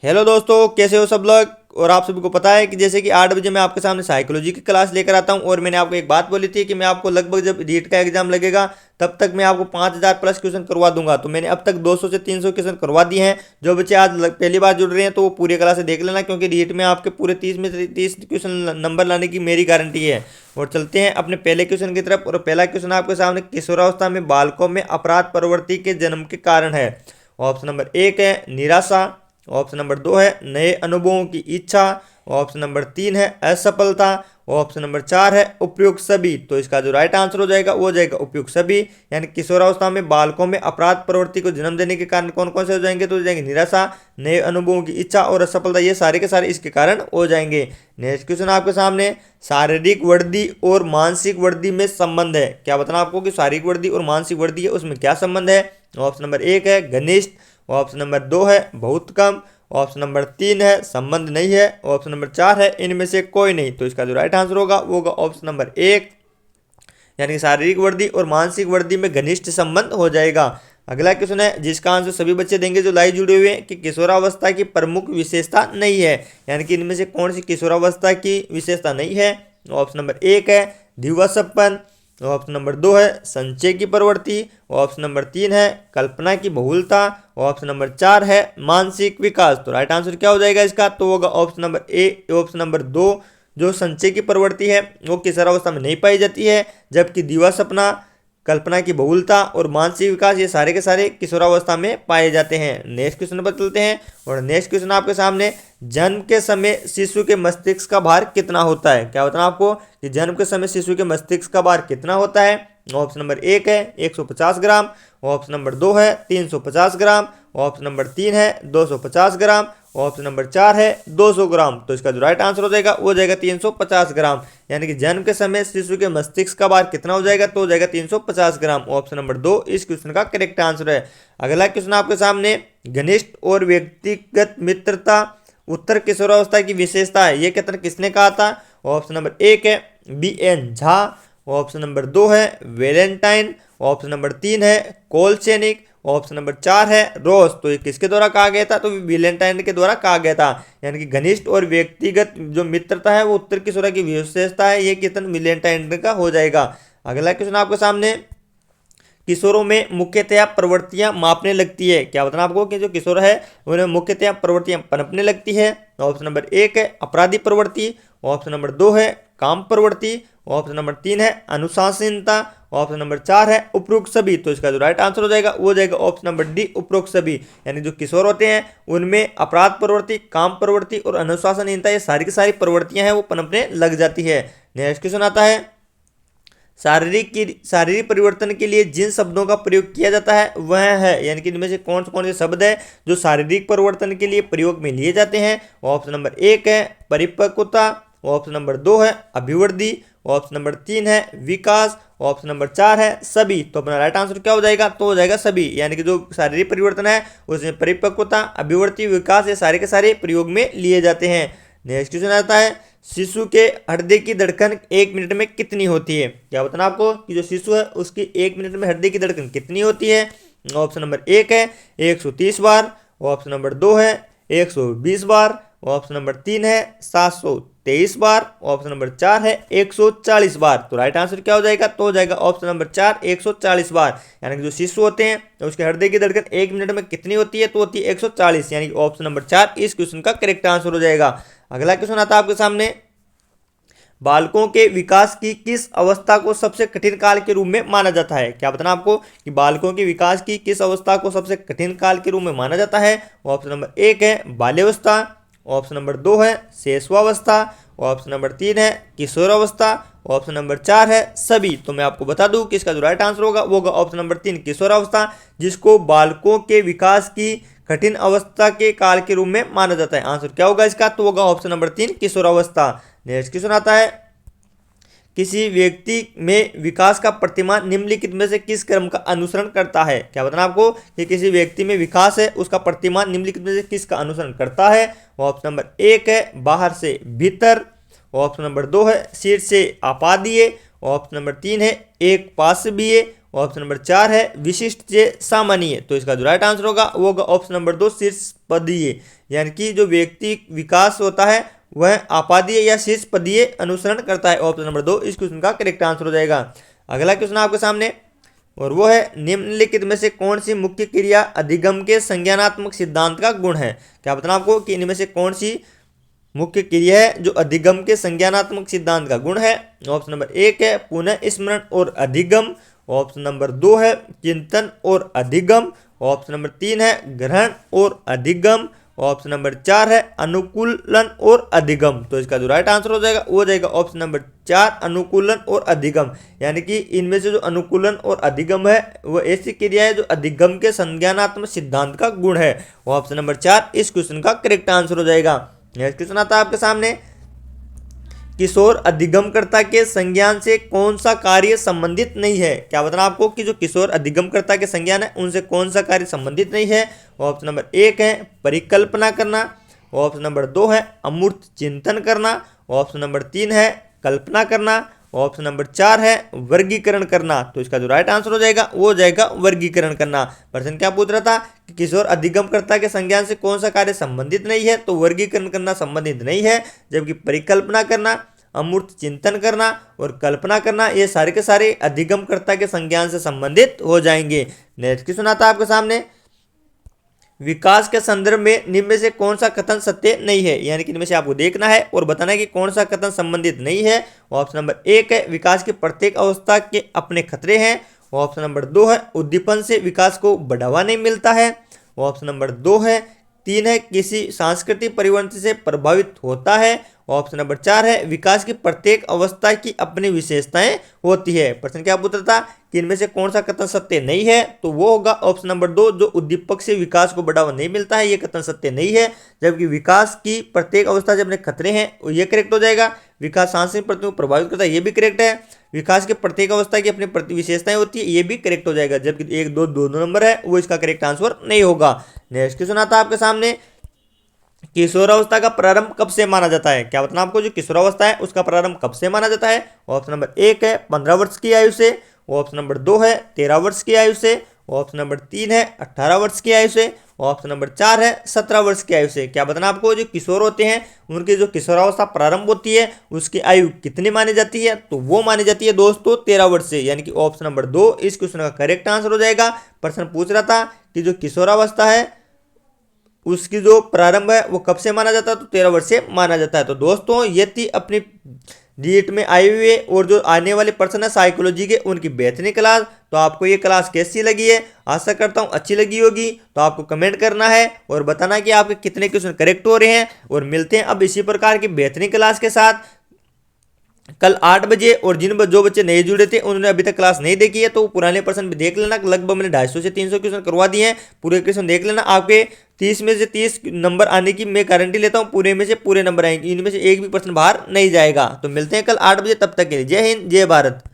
Hello दोस्तों, कैसे हो सब लोग। और आप सभी को पता है कि जैसे कि 8 बजे मैं आपके सामने साइकोलॉजी की क्लास लेकर आता हूं। और मैंने आपको एक बात बोली थी कि मैं आपको लगभग जब रीट का एग्जाम लगेगा तब तक मैं आपको 5000 प्लस क्वेश्चन करवा दूंगा। तो मैंने अब तक 200 से 300 क्वेश्चन करवा दिए हैं। जो बच्चे आज पहली बार जुड़ रहे हैं तो वो पूरी क्लास देख लेना, क्योंकि रीट में आपके पूरे 30 में से 30 क्वेश्चन नंबर लाने की मेरी गारंटी है। और चलते हैं अपने पहले क्वेश्चन की तरफ। और पहला क्वेश्चन आपके सामने, किशोरावस्था में बालकों में अपराध प्रवृत्ति के जन्म के कारण है। ऑप्शन नंबर 1 है निराशा, ऑप्शन नंबर 2 है नए अनुभवों की इच्छा, ऑप्शन नंबर 3 है असफलता, ऑप्शन नंबर 4 है उपयुक्त सभी। तो इसका जो राइट आंसर हो जाएगा वो हो जाएगा उपयुक्त सभी। यानी किशोरावस्था में बालकों में अपराध प्रवृत्ति को जन्म देने के कारण कौन कौन से हो जाएंगे, तो हो जाएंगे निराशा, नए अनुभवों की इच्छा और असफलता। ये सारे के सारे इसके कारण हो जाएंगे। नेक्स्ट क्वेश्चन आपके सामने, शारीरिक वृद्धि और मानसिक वृद्धि में संबंध है। क्या बताना आपको कि शारीरिक वृद्धि और मानसिक वृद्धि है उसमें क्या संबंध है। ऑप्शन नंबर 1 है घनिष्ठ, ऑप्शन नंबर 2 है बहुत कम, ऑप्शन नंबर 3 है संबंध नहीं है, ऑप्शन नंबर 4 है इनमें से कोई नहीं। तो इसका जो राइट आंसर होगा वो होगा ऑप्शन नंबर 1, यानी कि शारीरिक वृद्धि और मानसिक वृद्धि में घनिष्ठ संबंध हो जाएगा। अगला क्वेश्चन है जिसका आंसर सभी बच्चे देंगे जो लाइव जुड़े हुए हैं, कि किशोरावस्था की प्रमुख विशेषता नहीं है। यानी कि इनमें से कौन सी किशोरावस्था की विशेषता नहीं है। ऑप्शन नंबर 1 है दिवास्वप्न, ऑप्शन नंबर 2 है संचय की प्रवृत्ति, ऑप्शन नंबर 3 है कल्पना की बहुलता, ऑप्शन नंबर 4 है मानसिक विकास। तो राइट आंसर क्या हो जाएगा इसका, तो होगा option number A, option number 2। जो संचय की प्रवृत्ति है वो किशोरावस्था में नहीं पाई जाती है, जबकि दिवा सपना, कल्पना की बहुलता और मानसिक विकास ये सारे के सारे किशोरावस्था में पाए जाते हैं। नेक्स्ट क्वेश्चन पर चलते हैं। और नेक्स्ट क्वेश्चन आपके सामने, जन्म के समय शिशु के मस्तिष्क का भार कितना होता है। क्या बताना आपको कि जन्म के समय शिशु के मस्तिष्क का भार कितना होता है। ऑप्शन नंबर 1 है 150 ग्राम, ऑप्शन नंबर 2 है 350 ग्राम, ऑप्शन नंबर 3 है 250 ग्राम, ऑप्शन नंबर 4 है 200 ग्राम। तो इसका जो राइट आंसर हो जाएगा वो हो जाएगा 350 ग्राम। यानी कि जन्म के समय शिशु के मस्तिष्क का भार कितना हो जाएगा, तो हो जाएगा 350 ग्राम। ऑप्शन नंबर 2 इस क्वेश्चन का करेक्ट आंसर है। अगला क्वेश्चन आपके सामने, घनिष्ठ और व्यक्तिगत मित्रता उत्तर किशोरावस्था की विशेषता है, ये कथन किसने कहा था। ऑप्शन नंबर 1 है BN झा, ऑप्शन नंबर 2 है वेलेंटाइन, ऑप्शन नंबर 3 है कोलचेनिक, ऑप्शन नंबर 4 है रोज। तो ये किसके द्वारा कहा गया था, तो वेलेंटाइन के द्वारा कहा गया था। यानी कि घनिष्ठ और व्यक्तिगत जो मित्रता है वो उत्तर किशोरा की विशेषता है, ये कथन वेलेंटाइन का हो जाएगा। अगला क्वेश्चन आपके सामने, किशोरों में मुख्यतया प्रवृत्तियां मापने लगती है। क्या बताना आपको कि जो किशोर है उन्हें मुख्यतया प्रवृत्तियां पनपने लगती है। ऑप्शन नंबर 1 है अपराधी प्रवृत्ति, ऑप्शन नंबर 2 है काम प्रवृत्ति, ऑप्शन नंबर 3 है अनुशासनता, ऑप्शन नंबर 4 है उपरोक्त सभी। तो इसका जो राइट आंसर हो जाएगा वो जाएगा ऑप्शन नंबर डी उपरोक्त सभी। यानी जो किशोर होते हैं उनमें अपराध प्रवृत्ति, काम प्रवृत्ति और अनुशासनहीनता ये सारी की सारी प्रवृत्तियां हैं वो पनपने लग जाती है। नेक्स्ट क्वेश्चन आता है, शारीरिक परिवर्तन के लिए जिन शब्दों का प्रयोग किया जाता है वह है, यानी कि इनमें से कौन से शब्द है जो शारीरिक परिवर्तन के लिए प्रयोग में लिए जाते हैं। ऑप्शन नंबर 1 है परिपक्वता, ऑप्शन नंबर 2 है अभिवृद्धि, ऑप्शन नंबर 3 है विकास, ऑप्शन नंबर 4 है सभी। तो अपना राइट आंसर क्या हो जाएगा, तो हो जाएगा सभी। यानी कि जो शारीरिक परिवर्तन है उसमें परिपक्वता, अभिवृद्धि, विकास ये सारे के सारे प्रयोग में लिए जाते हैं। नेक्स्ट क्वेश्चन आता है, शिशु के हृदय की धड़कन 1 मिनट में कितनी होती है। क्या बताना आपको कि जो शिशु है उसकी 1 मिनट में हृदय की धड़कन कितनी होती है। ऑप्शन नंबर 1 है 130 बार, ऑप्शन नंबर 2 है 120 बार, ऑप्शन नंबर 3 है 723 बार, ऑप्शन नंबर 4 है 140 बार। तो राइट आंसर क्या हो जाएगा, तो हो जाएगा ऑप्शन नंबर 4 140 बार। यानी कि जो शिशु होते हैं तो उसके हृदय की धड़कन 1 मिनट में कितनी होती है, तो होती है 140। यानी कि ऑप्शन नंबर 4 इस क्वेश्चन का करेक्ट आंसर हो जाएगा। अगला क्वेश्चन आता है आपके सामने, बालकों के विकास की किस अवस्था को सबसे कठिन काल के रूप में माना जाता है। क्या बताना आपको कि बालकों के विकास की किस अवस्था को सबसे कठिन काल के रूप में माना जाता है। ऑप्शन नंबर 1 है बाल्यावस्था, ऑप्शन नंबर 2 है शैशवावस्था, ऑप्शन नंबर 3 है किशोरावस्था, ऑप्शन नंबर 4 है सभी। तो मैं आपको बता दूं कि इसका जो राइट आंसर होगा वो होगा ऑप्शन नंबर 3 किशोरावस्था, जिसको बालकों के विकास की कठिन अवस्था के काल के रूप में माना जाता है। आंसर क्या होगा इसका, तो होगा ऑप्शन नंबर 3 किशोरावस्था। नेक्स्ट क्वेश्चन आता है, किसी व्यक्ति में विकास का प्रतिमान निम्नलिखित में से किस क्रम का अनुसरण करता है। क्या बताना आपको कि किसी व्यक्ति में विकास है उसका प्रतिमान निम्नलिखित में से किसका अनुसरण करता है। ऑप्शन नंबर 1 है बाहर से भीतर, ऑप्शन नंबर 2 है शीर्ष से आपादीय, ऑप्शन नंबर 3 है एक पार्श्वीय, ऑप्शन नंबर 4 है विशिष्ट से सामान्य। तो इसका जो राइट आंसर होगा वो होगा ऑप्शन नंबर 2 शीर्ष पदीय, यानी कि जो व्यक्ति विकास होता है वह आपादीय या शीर्ष पदीय अनुसरण करता है। ऑप्शन नंबर 2 इस क्वेश्चन का करेक्ट आंसर हो जाएगा। अगला क्वेश्चन आपके सामने और वो है निम्नलिखित में से कौन सी मुख्य क्रिया अधिगम के संज्ञानात्मक सिद्धांत का गुण है। क्या बताना आपको कि इनमें से कौन सी मुख्य क्रिया है जो अधिगम के संज्ञानात्मक सिद्धांत का गुण है। ऑप्शन नंबर 1 है पुनः स्मरण और अधिगम। ऑप्शन नंबर 2 है चिंतन और अधिगम। ऑप्शन नंबर 3 है ग्रहण और अधिगम। ऑप्शन नंबर 4 है अनुकूलन और अधिगम। तो इसका जो राइट आंसर हो जाएगा वो जाएगा ऑप्शन नंबर 4 अनुकूलन और अधिगम, यानी कि इनमें से जो अनुकूलन और अधिगम है वो ऐसी क्रिया है जो अधिगम के संज्ञानात्मक सिद्धांत का गुण है। ऑप्शन नंबर 4 इस क्वेश्चन का करेक्ट आंसर हो जाएगा। नेक्स्ट क्वेश्चन आता है आपके सामने, किशोर अधिगमकर्ता के संज्ञान से कौन सा कार्य संबंधित नहीं है। क्या बताना आपको कि जो किशोर अधिगमकर्ता के संज्ञान है उनसे कौन सा कार्य संबंधित नहीं है। ऑप्शन नंबर 1 है परिकल्पना करना। ऑप्शन नंबर 2 है अमूर्त चिंतन करना। ऑप्शन नंबर 3 है कल्पना करना। ऑप्शन नंबर 4 है वर्गीकरण करना। तो इसका जो राइट आंसर हो जाएगा वो हो जाएगा वर्गीकरण करना। प्रश्न क्या पूछ रहा था कि किशोर अधिगमकर्ता के संज्ञान से कौन सा कार्य संबंधित नहीं है, तो वर्गीकरण करना संबंधित नहीं है, जबकि परिकल्पना करना, अमूर्त चिंतन करना और कल्पना करना ये सारे के सारे अधिगमकर्ता के संज्ञान से संबंधित हो जाएंगे। नेक्स्ट क्वेश्चन आता है आपके सामने, विकास के संदर्भ में निम्न में से कौन सा कथन सत्य नहीं है, यानी कि इनमें से आपको देखना है और बताना है कि कौन सा कथन संबंधित नहीं है। ऑप्शन नंबर 1 है विकास की प्रत्येक अवस्था के अपने खतरे हैं। ऑप्शन नंबर 2 है उद्दीपन से विकास को बढ़ावा नहीं मिलता है। ऑप्शन नंबर 2 है 3 है किसी सांस्कृतिक परिवर्तन से प्रभावित होता है। ऑप्शन नंबर 4 है विकास की प्रत्येक अवस्था की अपनी विशेषताएं होती है। प्रश्न क्या पूछ रहा था कि इनमें से कौन सा कथन सत्य नहीं है, तो वो होगा ऑप्शन नंबर 2 जो उद्दीपक से विकास को बढ़ावा नहीं मिलता है, ये कथन सत्य नहीं है, जबकि विकास की प्रत्येक अवस्था से अपने खतरे हैं ये करेक्ट हो जाएगा। विकास सांस्कृतिक परिवर्तन को प्रभावित करता है ये भी करेक्ट है। विकास की प्रत्येक अवस्था की अपनी विशेषताएं होती है ये भी करेक्ट हो जाएगा, जबकि 1 2 2 नंबर है वो इसका करेक्ट आंसर नहीं होगा। नेक्स्ट क्वेश्चन आता है आपके सामने, किशोरावस्था का प्रारंभ कब से माना जाता है। क्या बताना आपको जो किशोरावस्था है उसका प्रारंभ कब से माना जाता है। ऑप्शन नंबर 1 है 15 वर्ष की आयु से। ऑप्शन नंबर 2 है 13 वर्ष की आयु से। ऑप्शन नंबर 3 है 18 वर्ष की आयु से। ऑप्शन नंबर 4 है 17 वर्ष की आयु से। क्या बताना आपको जो किशोर होते हैं उनकी जो किशोरावस्था प्रारंभ होती है उसकी आयु कितनी मानी जाती है, तो वो मानी जाती है दोस्तों 13 वर्ष से, यानी कि ऑप्शन नंबर 2 इस क्वेश्चन का करेक्ट आंसर हो जाएगा। प्रश्न पूछ रहा था कि जो किशोरावस्था है उसकी जो प्रारंभ है वो कब से माना जाता है, तो 13 वर्ष से माना जाता है। तो दोस्तों ये थी अपनी डीएट में आए हुए और जो आने वाले पर्सन है साइकोलॉजी के उनकी बेहतरीन क्लास। तो आपको ये क्लास कैसी लगी है, आशा करता हूँ अच्छी लगी होगी। तो आपको कमेंट करना है और बताना कि आपके कितने क्वेश्चन करेक्ट हो रहे हैं। और मिलते हैं अब इसी प्रकार की बेहतरीन क्लास के साथ कल 8 बजे। और जो बच्चे नए जुड़े थे उन्होंने अभी तक क्लास नहीं देखी है तो पुराने पर्सन भी देख लेना। लगभग मैंने 250 से 300 क्वेश्चन करवा दिए हैं, पूरे क्वेश्चन देख लेना। आपके 30 में से 30 नंबर आने की मैं गारंटी लेता हूं, पूरे में से पूरे नंबर आएंगे, इनमें से एक भी पर्सन बाहर नहीं जाएगा। तो मिलते हैं कल 8 बजे, तब तक के लिए जय हिंद जय भारत।